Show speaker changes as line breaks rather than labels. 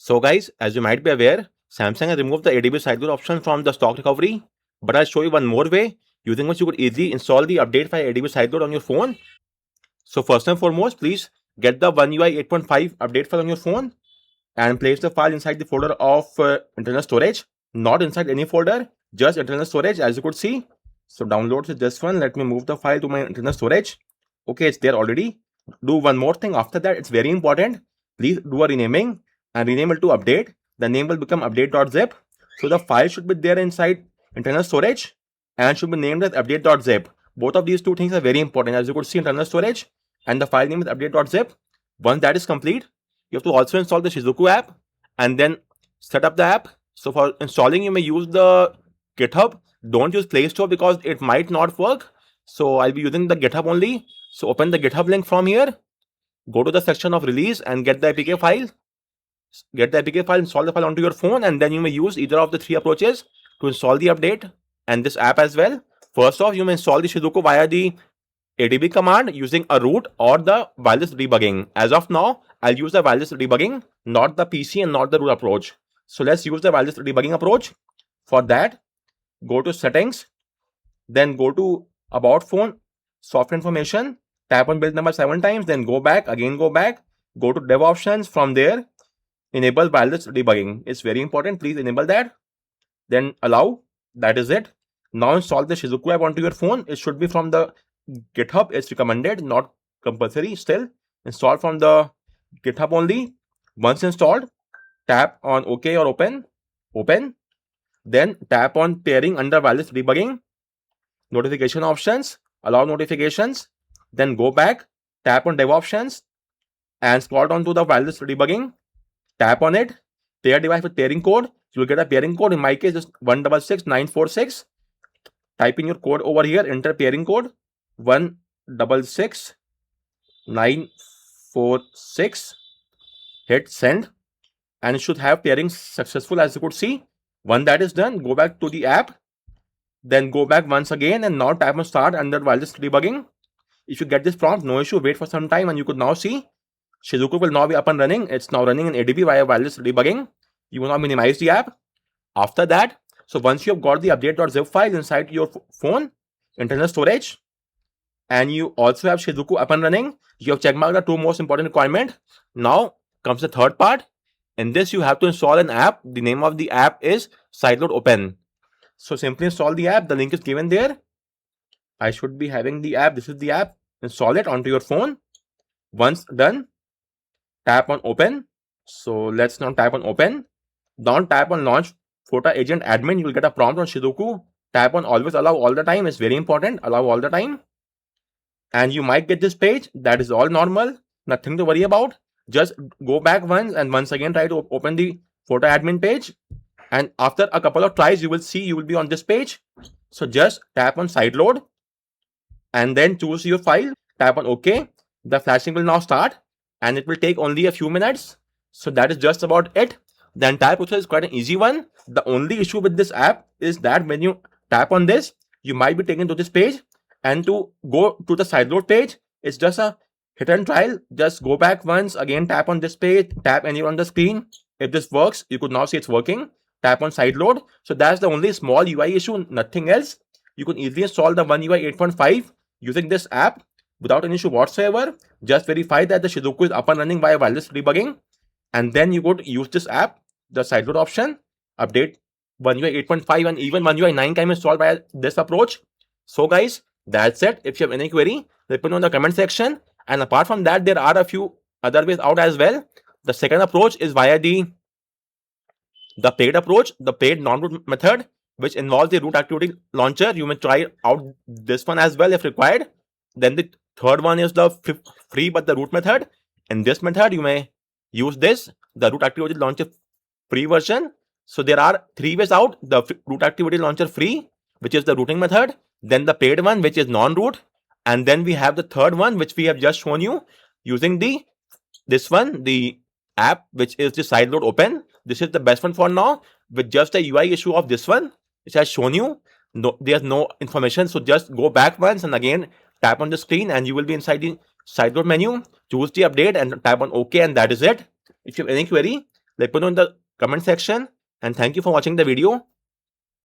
So guys, as you might be aware, Samsung has removed the ADB Sideload option from the stock recovery, but I'll show you one more way using which you could easily install the update file ADB Sideload on your phone. So first and foremost, please get the One UI 8.5 update file on your phone and place the file inside the folder of internal storage, not inside any folder, just internal storage as you could see. So downloads is this one. Let me move the file to my internal storage. Okay, it's there already. Do one more thing after that. It's very important. Please do a renaming and rename it to update. The name will become update.zip. So the file should be there inside internal storage and should be named as update.zip. Both of these two things are very important. As you could see, internal storage and the file name is update.zip. Once that is complete, you have to also install the Shizuku app and then set up the app. So for installing, you may use the GitHub. Don't use Play Store because it might not work. So I'll be using the GitHub only. So open the GitHub link from here. Go to the section of release and get the APK file. Get the APK file, install the file onto your phone, and then you may use either of the three approaches to install the update and this app as well. First off, you may install the Shizuku via the ADB command using a root or the wireless debugging. As of now, I'll use the wireless debugging, not the PC and not the root approach. So let's use the wireless debugging approach. For that, go to settings, then go to about phone, software information, tap on build number 7 times, then go back, again go back, go to dev options. From there, enable wireless debugging. It's very important. Please enable that. Then allow. That is it. Now install the Shizuku app onto your phone. It should be from the GitHub. It's recommended, not compulsory. Still, install from the GitHub only. Once installed, tap on OK or open. Then tap on pairing under wireless debugging. Notification options. Allow notifications. Then go back. Tap on dev options and scroll down to the wireless debugging. Tap on it. Pair device with pairing code. You will get a pairing code. In my case, just 166946. Type in your code over here. Enter pairing code 166946. Hit send, and it should have pairing successful as you could see. Once that is done, go back to the app. Then go back once again and now tap on start under wireless debugging. If you get this prompt, no issue. Wait for some time and you could now see Shizuku will now be up and running. It's now running in ADB via wireless debugging. You will now minimize the app. After that, so once you have got the update.zip file inside your phone, internal storage, and you also have Shizuku up and running, you have checkmarked the two most important requirements. Now comes the third part. In this, you have to install an app. The name of the app is Sideload Open. So simply install the app. The link is given there. I should be having the app. This is the app. Install it onto your phone. Once done, tap on open. So let's now tap on open. Don't tap on launch photo agent admin. You will get a prompt on Shizuku. Tap on always allow all the time. It's very important. Allow all the time. And you might get this page. That is all normal. Nothing to worry about. Just go back once and once again try to open the photo admin page. And after a couple of tries, you will see you will be on this page. So just tap on Sideload and then choose your file. Tap on OK. The flashing will now start and it will take only a few minutes. So that is just about it. The entire process is quite an easy one. The only issue with this app is that when you tap on this, you might be taken to this page, and to go to the Sideload page, it's just a hit and trial. Just go back once, again tap on this page, tap anywhere on the screen. If this works, you could now see it's working. Tap on Sideload. So that's the only small UI issue, nothing else. You can easily install the One UI 8.5 using this app without any issue whatsoever. Just verify that the Shizuku is up and running via wireless debugging, and then you could use this app, the Sideload option, update One UI 8.5, and even One UI 9 can be installed by this approach. So guys, that's it. If you have any query, let me know in the comment section. And apart from that, there are a few other ways out as well. The second approach is via the paid approach, the paid non-root method, which involves the root activity launcher. You may try out this one as well if required. Then the third one is the free but the root method. In this method, you may use this, the root activity launcher free version. So there are three ways out: the root activity launcher free, which is the rooting method, then the paid one, which is non-root, and then we have the third one, which we have just shown you using this one, the app, which is the Sideload Open. This is the best one for now, with just the UI issue of this one, which has shown you. No, there's no information. So just go back once and again tap on the screen, and you will be inside the Sideload menu. Choose the update and tap on OK, and that is it. If you have any query, Let me know in the comment section. And thank you for watching the video.